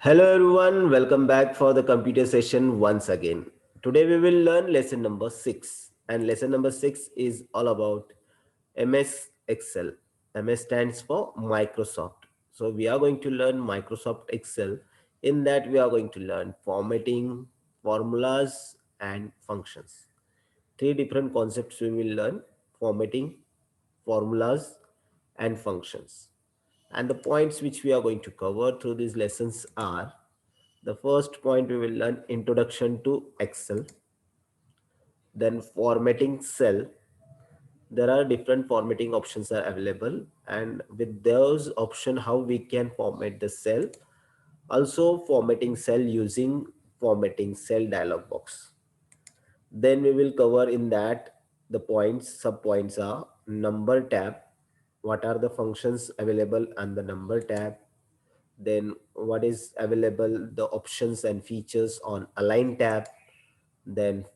Hello everyone, welcome back for the computer session once again. Today we will learn lesson number 6 and lesson number 6 is all about MS Excel. MS stands for Microsoft. So we are going to learn Microsoft Excel. In that we are going to learn formatting, formulas and functions. Three different concepts we will learn: formatting, formulas and functions. And the points which we are going to cover through these lessons are: the first point we will learn introduction to Excel, then formatting cell. There are different formatting options are available, and with those option how we can format the cell. Also formatting cell using formatting cell dialog box. Then we will cover in that the points, sub points are number tab. What are the functions available on the number tab? Then what is available, the options and features on align tab, then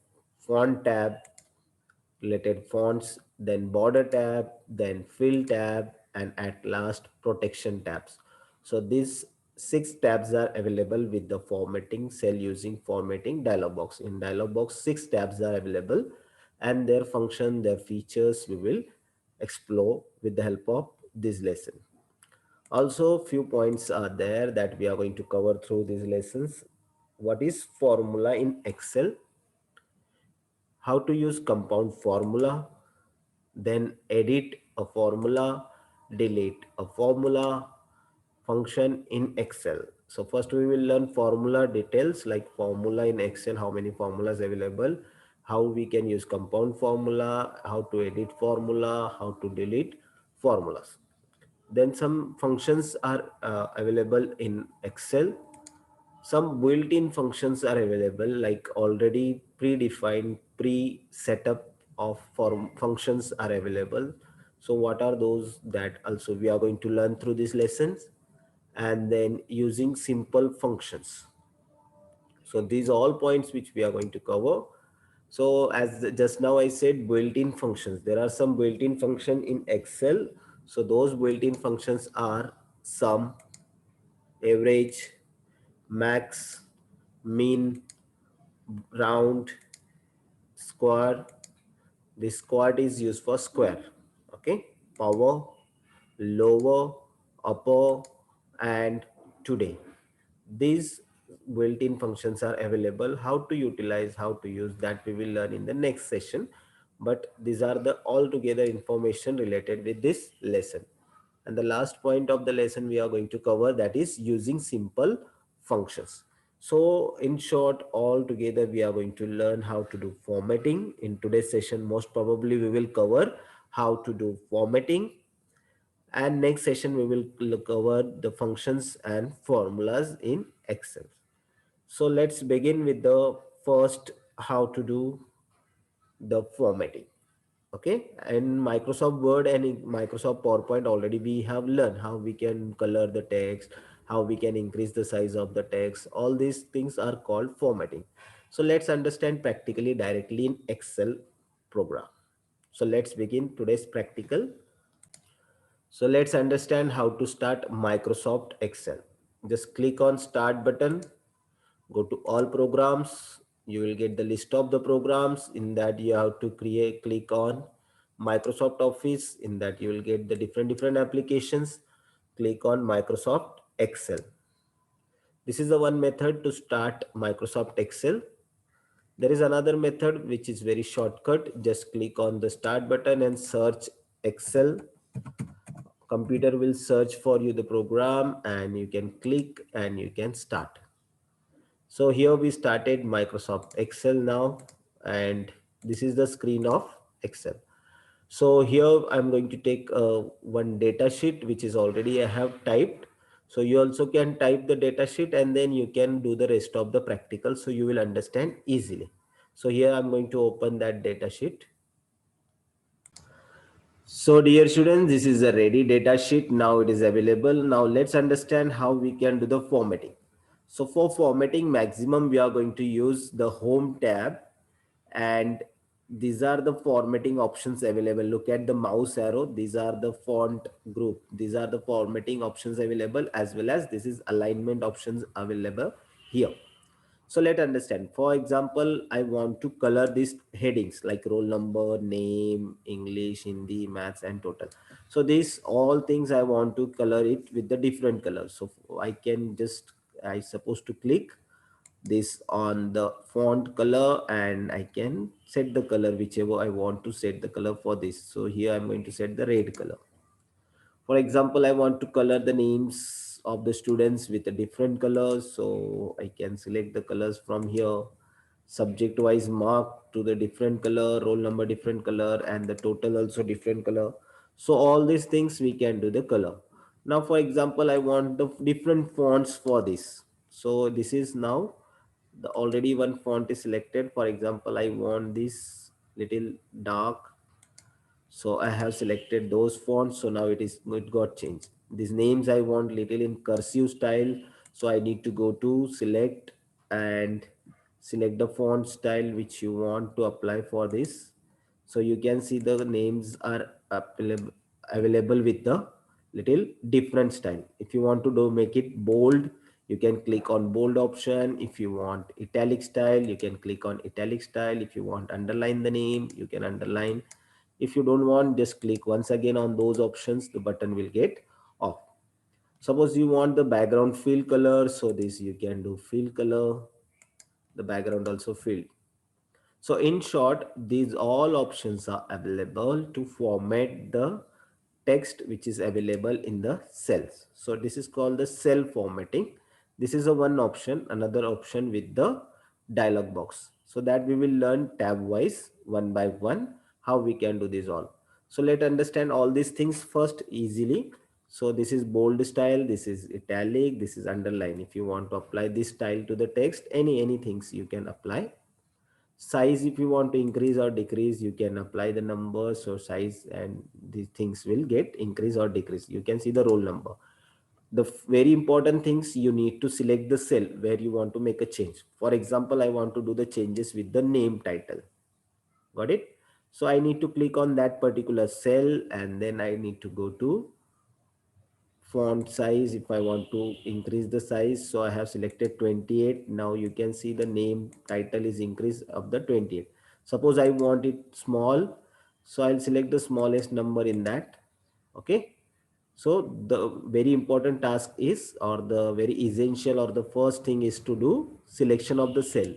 font tab, related fonts, then border tab, then fill tab, and at last protection tabs. So these six tabs are available with the formatting cell using formatting dialog box. In dialog box, six tabs are available, and their function, their features we will explore with the help of this lesson. Also, few points are there that we are going to cover through these lessons. What is formula in Excel? How to use compound formula, then edit a formula, delete a formula, function in Excel. So first we will learn formula details like formula in Excel, how many formulas available, how we can use compound formula, how to edit formula, how to delete formulas. Then some functions are available in Excel. Some built-in functions are available, like already predefined pre-setup of form functions are available. So what are those? That also we are going to learn through these lessons. And then using simple functions. So these are all points which we are going to cover. So as just now I said, built-in functions, there are some built-in function in Excel. So those built-in functions are sum, average, max, mean, round, square. This square is used for square. Okay, power, lower, upper, and today. These built-in functions are available. How to utilize, how to use, that we will learn in the next session. But these are the altogether information related with this lesson. And the last point of the lesson we are going to cover, that is using simple functions. So in short, all together we are going to learn how to do formatting. In today's session, most probably we will cover how to do formatting, and next session we will cover the functions and formulas in Excel. So let's begin with the first, how to do the formatting. Okay, in Microsoft Word and in Microsoft PowerPoint already we have learned how we can color the text, how we can increase the size of the text. All these things are called formatting. So let's understand practically directly in Excel program. So let's begin today's practical. So let's understand how to start Microsoft Excel. Just click on start button, go to all programs. You will get the list of the programs. In that you have to click on Microsoft Office. In that you will get the different applications. Click on Microsoft Excel. This is the one method to start Microsoft Excel. There is another method which is very shortcut. Just click on the start button and search Excel. Computer will search for you the program and you can click and you can start. So here we started Microsoft Excel now, and this is the screen of Excel. So here I'm going to take one data sheet which is already I have typed. So you also can type the data sheet and then you can do the rest of the practical, so you will understand easily. So here I'm going to open that data sheet. So dear students, this is a ready data sheet. Now it is available. Now let's understand how we can do the formatting. So for formatting maximum, we are going to use the home tab, and these are the formatting options available. Look at the mouse arrow. These are the font group. These are the formatting options available, as well as this is alignment options available here. So let's understand. For example, I want to color these headings like roll number, name, English, Hindi, maths, and total. So these all things I want to color it with the different colors. So I can just, I suppose to click this on the font color, and I can set the color whichever I want to set the color for this. So here I'm going to set the red color. For example, I want to color the names of the students with a different colors, so I can select the colors from here. Subject wise mark to the different color, roll number different color, and the total also different color. So all these things we can do the color. Now for example, I want the different fonts for this. So this is now the already one font is selected. For example, I want this little dark, so I have selected those fonts. So now it got changed. These names I want little in cursive style, so I need to go to select and select the font style which you want to apply for this. So you can see the names are available with the little different style. If you want to do make it bold, you can click on bold option. If you want italic style, you can click on italic style. If you want underline the name, you can underline. If you don't want, just click once again on those options, the button will get off. Suppose you want the background fill color, so this you can do fill color, the background also fill. So in short, these all options are available to format the text which is available in the cells. So this is called the cell formatting. This is a one option. Another option with the dialog box. So that we will learn tab wise one by one how we can do this all. So let's understand all these things first easily. So this is bold style, this is italic, this is underline. If you want to apply this style to the text, any things you can apply. Size, if you want to increase or decrease, you can apply the numbers or size, and these things will get increase or decrease. You can see the roll number. The very important things, you need to select the cell where you want to make a change. For example, I want to do the changes with the name title. Got it? So I need to click on that particular cell, and then I need to go to font size. If I want to increase the size, so I have selected 28. Now you can see the name title is increased of the 28. Suppose I want it small, so I'll select the smallest number in that. Okay. So the very important task is, or the very essential or the first thing is to do selection of the cell.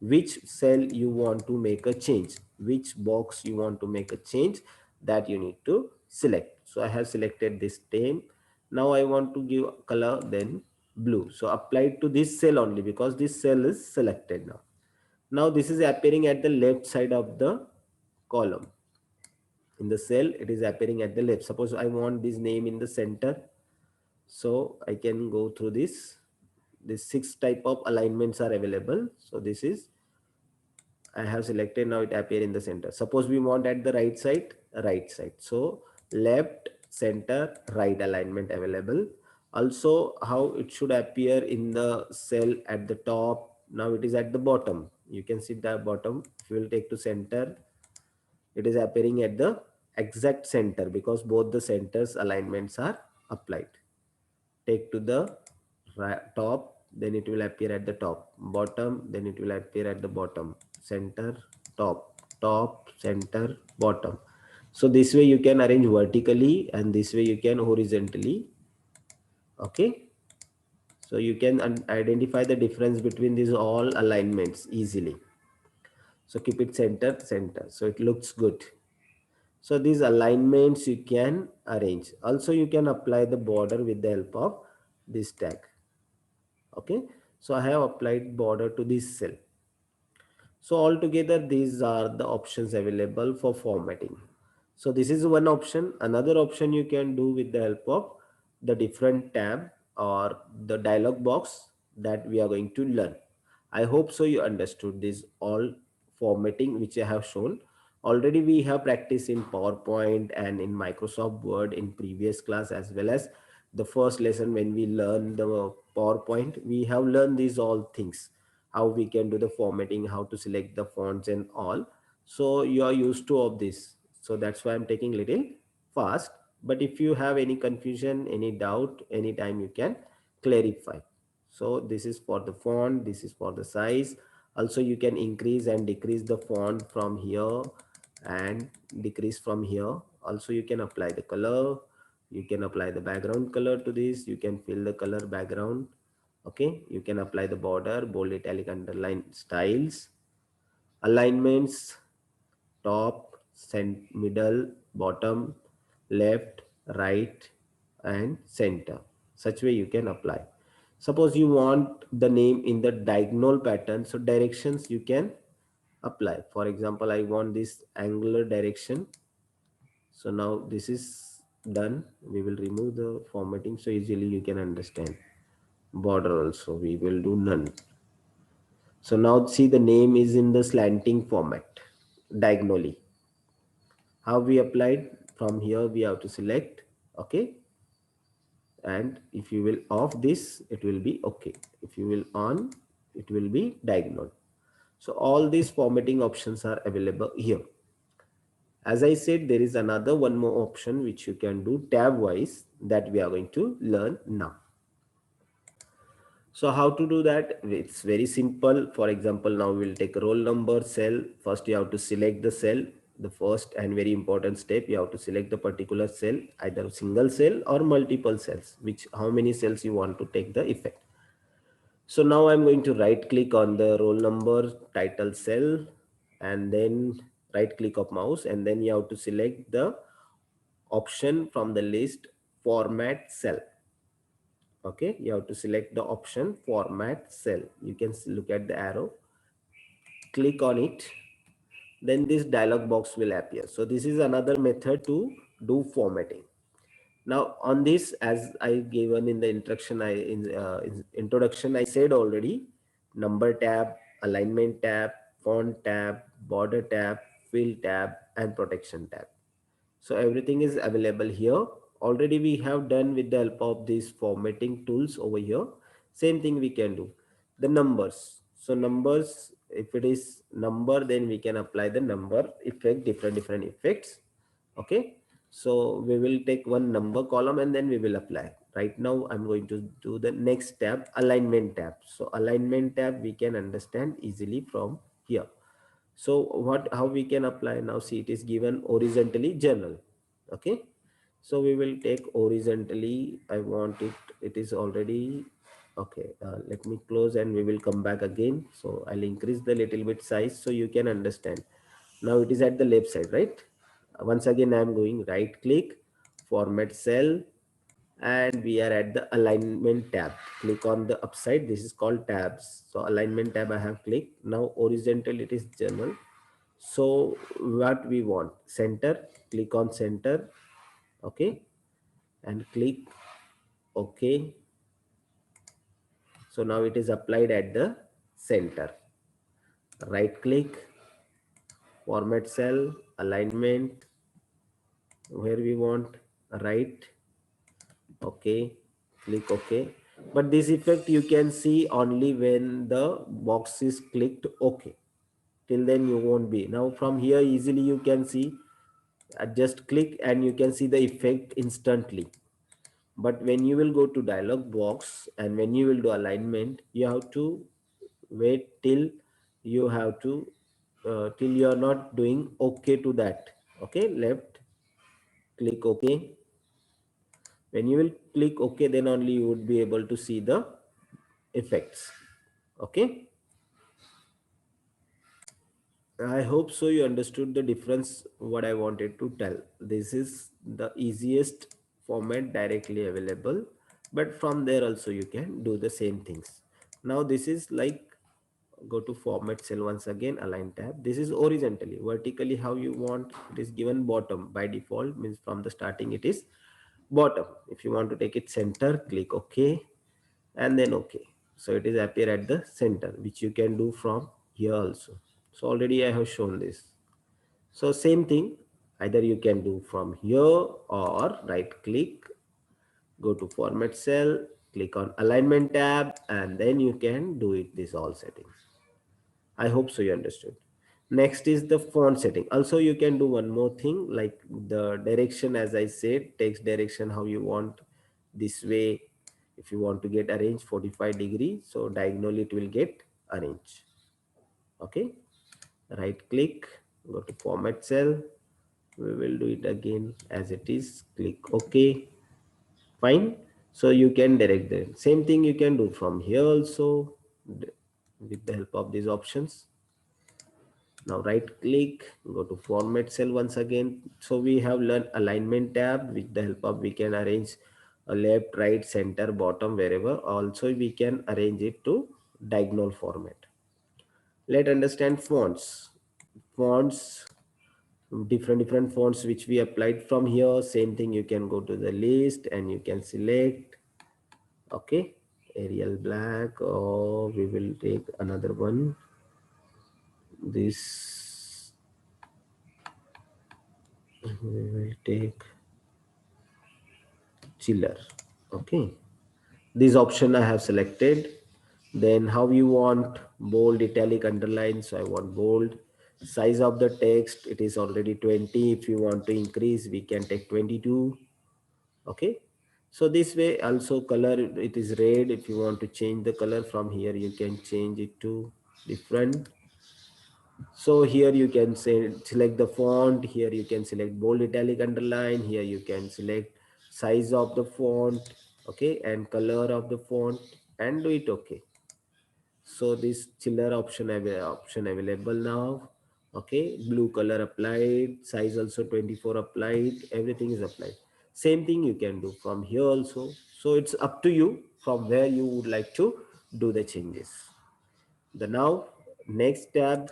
Which cell you want to make a change, which box you want to make a change, that you need to select. So I have selected this name. Now I want to give color, then blue. So apply to this cell only because this cell is selected now. Now this is appearing at the left side of the column. In the cell, it is appearing at the left. Suppose I want this name in the center, so I can go through this six type of alignments are available. So this is I have selected. Now it appear in the center. Suppose we want at the right side, right side. So left, center, right alignment available. Also how it should appear in the cell at the top. Now it is at the bottom. You can see the bottom. If you will take to center, it is appearing at the exact center because both the centers alignments are applied. Take to the top, then it will appear at the top. Bottom, then it will appear at the bottom. Center, top, top, center, bottom. So this way you can arrange vertically, and this way you can horizontally. Okay. So you can identify the difference between these all alignments easily. So keep it center, center. So it looks good. So these alignments you can arrange. Also you can apply the border with the help of this tag. Okay. So I have applied border to this cell. So altogether, these are the options available for formatting. So this is one option. Another option you can do with the help of the different tab or the dialog box that we are going to learn. I hope so you understood this all formatting which I have shown. Already we have practiced in PowerPoint and in Microsoft Word in previous class, as well as the first lesson when we learn the PowerPoint. We have learned these all things, how we can do the formatting, how to select the fonts and all. So you are used to of this, so that's why I'm taking little fast. But if you have any confusion, any doubt, anytime you can clarify. So this is for the font, this is for the size. Also you can increase and decrease the font from here and decrease from here. Also you can apply the color, you can apply the background color to this, you can fill the color background. Okay, you can apply the border, bold, italic, underline, styles, alignments, top, middle, bottom, left, right, and center. Such way you can apply. Suppose you want the name in the diagonal pattern, so directions you can apply. For example, I want this angular direction. So now this is done. We will remove the formatting so easily you can understand. Border also we will do none. So now see the name is in the slanting format diagonally. How we applied? From here we have to select, okay, and if you will off this it will be okay, if you will on it will be diagonal. So all these formatting options are available here. As I said, there is another one more option which you can do tab wise, that we are going to learn now. So how to do that? It's very simple. For example, now we'll take a roll number cell. First, you have to select the cell. The first and very important step, you have to select the particular cell, either single cell or multiple cells, which how many cells you want to take the effect. So now I'm going to right click on the roll number title cell and then right click of mouse, and then you have to select the option from the list format cell. Okay, you have to select the option format cell. You can look at the arrow, click on it, then this dialog box will appear. So this is another method to do formatting. Now on this, as I given in the introduction, I said already, number tab, alignment tab, font tab, border tab, fill tab, and protection tab. So everything is available here. Already we have done with the help of these formatting tools over here. Same thing we can do. The numbers. So numbers, if it is number, then we can apply the number effect, different effects. Okay. So we will take one number column and then we will apply. Right now I'm going to do the next tab, alignment tab. So alignment tab we can understand easily from here. So what, how we can apply now? See, it is given horizontally general. Okay, so we will take horizontally. I want it, it is already okay. Let me close and we will come back again. So I'll increase the little bit size so you can understand. Now it is at the left side, right? Once again I am going right click, format cell, and we are at the alignment tab. Click on the upside, this is called tabs. So alignment tab I have clicked. Now horizontal it is general. So what we want, center, click on center. Okay, and click okay. So now it is applied at the center. Right click, format cell, alignment, where we want, right, okay, click okay. But this effect you can see only when the box is clicked okay. Till then you won't be. Now from here easily you can see, just click and you can see the effect instantly. But when you will go to dialog box and when you will do alignment, you have to wait till you have to till you are not doing okay to that. Okay, left click okay. When you will click ok, then only you would be able to see the effects. Okay, I hope so you understood the difference what I wanted to tell. This is the easiest format directly available, but from there also you can do the same things. Now this is like, go to format cell, once again align tab. This is horizontally. Vertically how you want, it is given bottom by default, means from the starting it is bottom. If you want to take it center, click ok, and then okay. So it is appear at the center, which you can do from here also. So already I have shown this. So same thing, either you can do from here or right click, go to format cell, click on alignment tab, and then you can do it this all settings. I hope so you understood. Next is the font setting. Also you can do one more thing, like the direction. As I said, text direction, how you want this way. If you want to get arranged 45 degree, so diagonally it will get arranged. Okay, right click, go to format cell. We will do it again as it is, click OK. Fine. So you can direct the same thing you can do from here also, with the help of these options. Now right click, go to format cell once again. So we have learned alignment tab. With the help of, we can arrange a left, right, center, bottom, wherever. Also we can arrange it to diagonal format. Let's understand fonts. Fonts, different fonts which we applied from here. Same thing, you can go to the list and you can select. Okay, Arial black, or we will take another one. This we will take chiller. Okay, this option I have selected. Then how you want, bold, italic, underline. So I want bold. Size of the text, it is already 20. If you want to increase, we can take 22. Okay, so this way. Also color, it is red. If you want to change the color from here, you can change it to different. So here you can say select the font. Here you can select bold, italic, underline. Here you can select size of the font, okay, and color of the font, and do it okay. So this chiller option available now. Okay, blue color applied, size also 24 applied, everything is applied. Same thing you can do from here also. So it's up to you from where you would like to do the changes. The now next tab,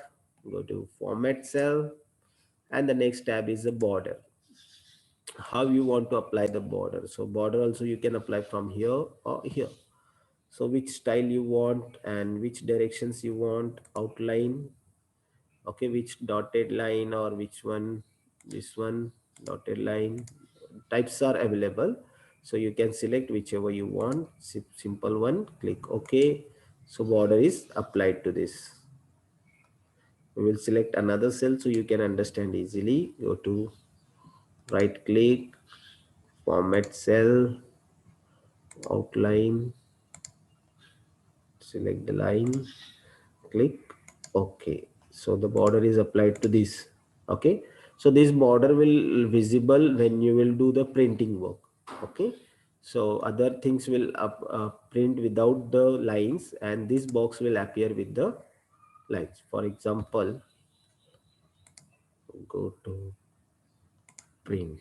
go to format cell, and the next tab is the border. How you want to apply the border. So border also you can apply from here or here. So which style you want and which directions you want, outline. Okay, which dotted line or which one, this one, dotted line. Types are available. So you can select whichever you want. Simple one, click OK. So border is applied to this. We will select another cell so you can understand easily. Go to right click, format cell, outline, select the line, click OK. So the border is applied to this. Okay, so this border will visible when you will do the printing work. Okay, so other things will print without the lines, and this box will appear with the lines. For example, go to print.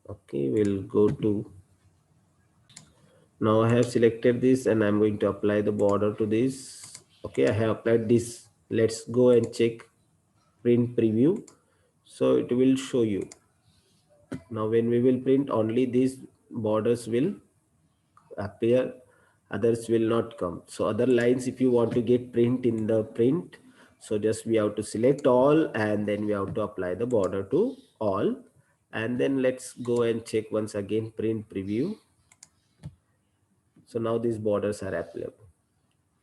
Okay, we'll go to, now I have selected this and I'm going to apply the border to this. Okay, I have applied this. Let's go and check print preview. So it will show you. Now when we will print, only these borders will appear, others will not come. So other lines, if you want to get print in the print, so just we have to select all and then we have to apply the border to all. And then let's go and check once again print preview. So now these borders are available.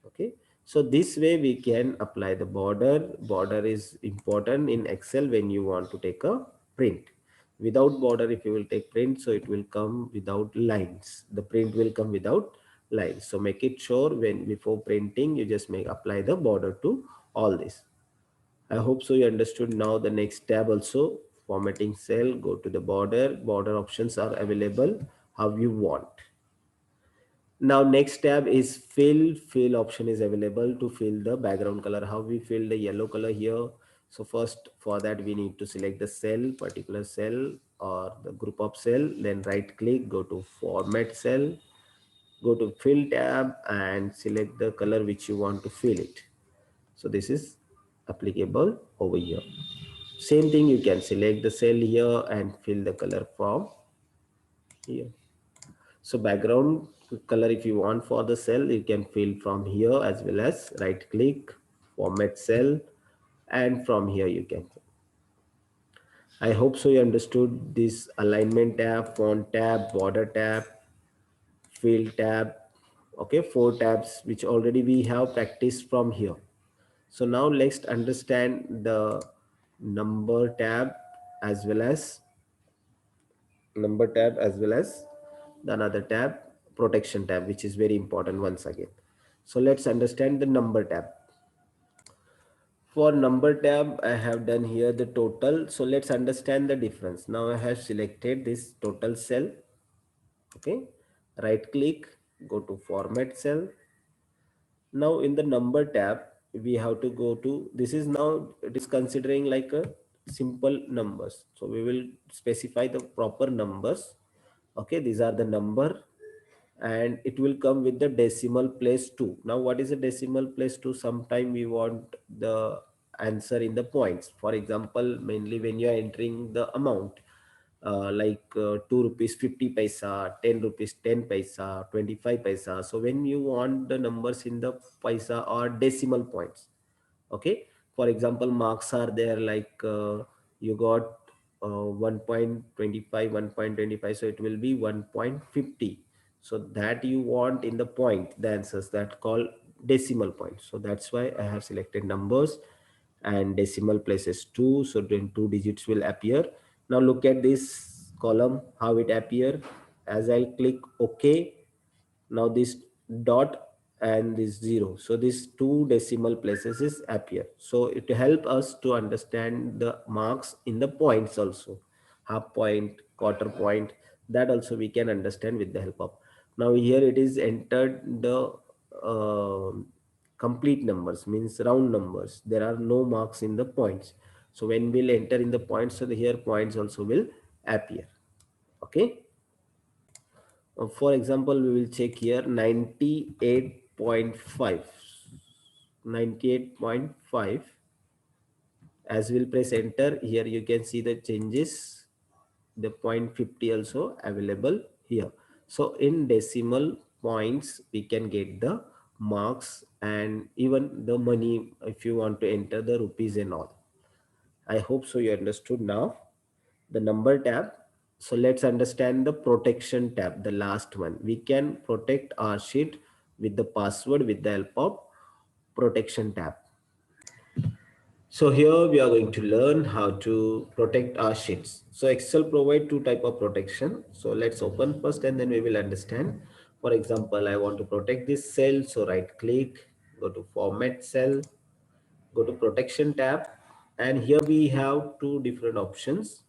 Okay, so this way we can apply the border is important in Excel when you want to take a print. Without border, if you will take print, so it will come without lines, the print will come without lines. So make it sure when before printing you just make apply the border to all this. I hope so you understood. Now the next tab also, formatting cell, go to the border options are available how you want. Now next tab is fill. Fill option is available to fill the background color. How we fill the yellow color here. So first for that we need to select the cell, particular cell or the group of cell. Then right click, go to format cell, go to fill tab and select the color which you want to fill it. So this is applicable over here. Same thing, you can select the cell here and fill the color from here. So background color, if you want for the cell, you can fill from here, as well as right click, format cell, and from here you can. I hope so you understood this alignment tab, font tab, border tab, fill tab. Okay, 4 tabs which already we have practiced from here. So now let's understand the number tab as well as the another tab, protection tab, which is very important once again. So let's understand the number tab. For number tab, I have done here the total. So let's understand the difference. Now I have selected this total cell. Okay. Right click, go to format cell. Now in the number tab, we have to go to, this is now, it is considering like a simple numbers. So we will specify the proper numbers. Okay. These are the number, and it will come with the decimal place 2. Now what is a decimal place 2? Sometime we want the answer in the points. For example, mainly when you are entering the amount, like 2 rupees 50 paisa, 10 rupees 10 paisa, 25 paisa. So when you want the numbers in the paisa or decimal points, okay. For example, marks are there like you got 1.25, 1.25, so it will be 1.50. So that you want in the point, the answers that call decimal point. So that's why I have selected numbers and decimal places 2, so then 2 digits will appear. Now look at this column, how it appear. As I click OK, now this dot and this 0, so these two decimal places is appear. So it help us to understand the marks in the points also, half point, quarter point, that also we can understand with the help of. Now here it is entered the uh, complete numbers, means round numbers. There are no marks in the points. So when we'll enter in the points, so the here points also will appear. Okay. For example, we will check here 98.5. 98.5. As we'll press enter, here you can see the changes. The point 50 also available here. So in decimal points, we can get the marks and even the money if you want to enter the rupees and all. I hope so you understood now the number tab. So let's understand the protection tab, the last one. We can protect our sheet with the password with the help of protection tab. So here we are going to learn how to protect our sheets. So Excel provide two type of protection. So let's open first and then we will understand. For example, I want to protect this cell. So right click, go to format cell, go to protection tab, and here we have two different options.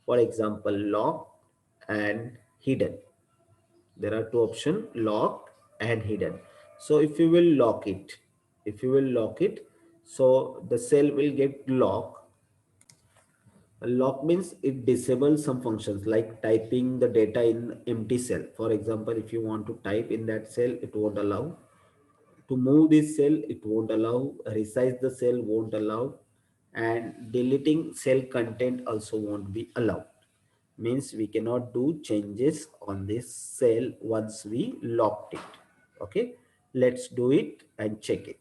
For example, lock and hidden. There are two options, lock and hidden. So if you will lock it, so the cell will get locked. Lock means it disables some functions like typing the data in empty cell. For example, if you want to type in that cell, it won't allow. To move this cell, it won't allow. Resize the cell won't allow. And deleting cell content also won't be allowed. Means we cannot do changes on this cell once we locked it. Okay, let's do it and check it.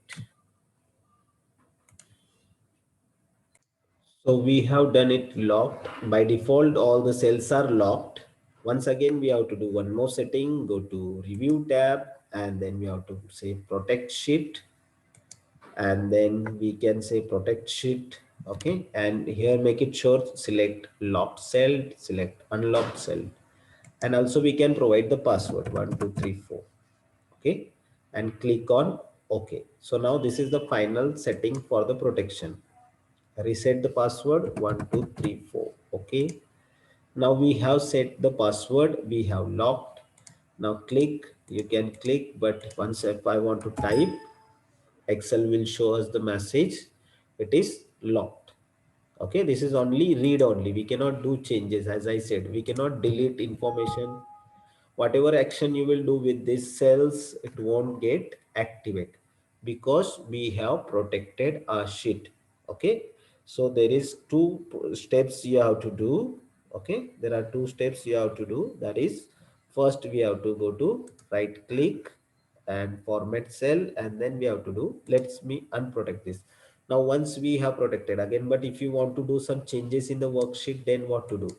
So we have done it locked. By default, all the cells are locked. Once again, we have to do one more setting. Go to review tab and then we have to say protect sheet, and then we can say protect sheet. Okay, and here make it sure select locked cell, select unlocked cell, and also we can provide the password 1234. Okay, and click on OK. So now this is the final setting for the protection. Reset the password 1234. Okay, now we have set the password, we have locked. Now click, you can click, but once if I want to type, Excel will show us the message, it is locked. Okay, this is only read only, we cannot do changes. As I said, we cannot delete information. Whatever action you will do with these cells, it won't get activate because we have protected our sheet. Okay, so there is two steps you have to do. Okay, there are two steps you have to do. That is, first we have to go to right click and format cell, and then we have to do, let's me unprotect this. Now once we have protected again, but if you want to do some changes in the worksheet, then what to do?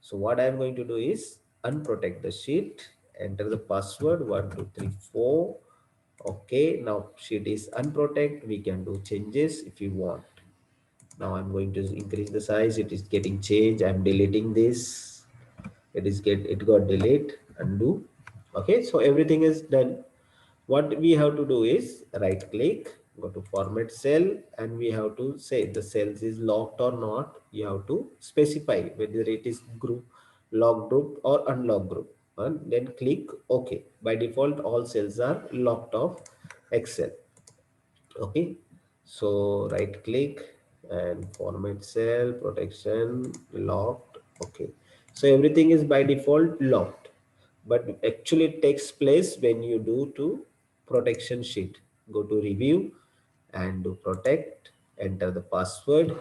So what I'm going to do is unprotect the sheet, enter the password 1234, Okay, now sheet is unprotect. We can do changes if you want. Now I'm going to increase the size. It is getting changed. I'm deleting this. It got delete, undo. Okay, so everything is done. What we have to do is right click, go to format cell, and we have to say the cells is locked or not. You have to specify whether it is group locked group or unlocked group, and then click OK. By default all cells are locked off Excel. Okay, so right click and format cell, protection, locked. Okay, so everything is by default locked, but actually it takes place when you do to protection sheet. Go to review and do protect, enter the password.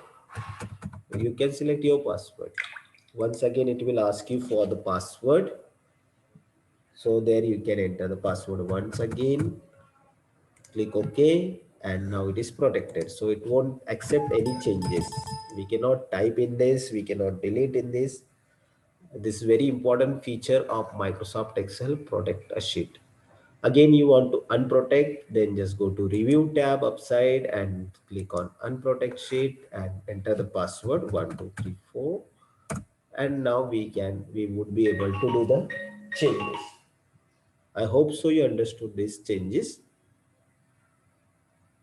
You can select your password. Once again it will ask you for the password, so there you can enter the password once again. Click OK, and now it is protected, so it won't accept any changes. We cannot type in this, we cannot delete in this. This is very important feature of Microsoft Excel, protect a sheet. Again, you want to unprotect, then just go to review tab upside and click on unprotect sheet and enter the password 1234, and now we would be able to do the changes. I hope so you understood these changes.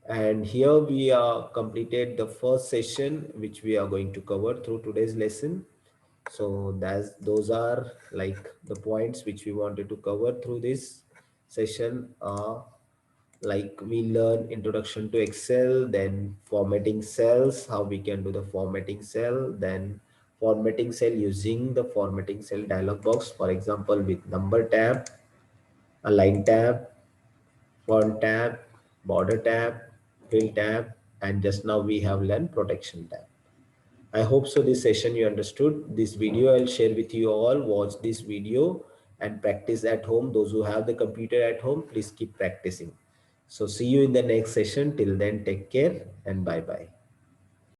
And here we are completed the first session which we are going to cover through today's lesson. So those are like the points which we wanted to cover through this session. Like we learn introduction to Excel, then formatting cells, how we can do the formatting cell, then formatting cell using the formatting cell dialog box, for example with number tab, align tab, font tab, border tab, fill tab, and just now we have learned protection tab. I hope so this session you understood. This video I'll share with you all. Watch this video and practice at home. Those who have the computer at home, please keep practicing. So see you in the next session. Till then, take care and bye-bye.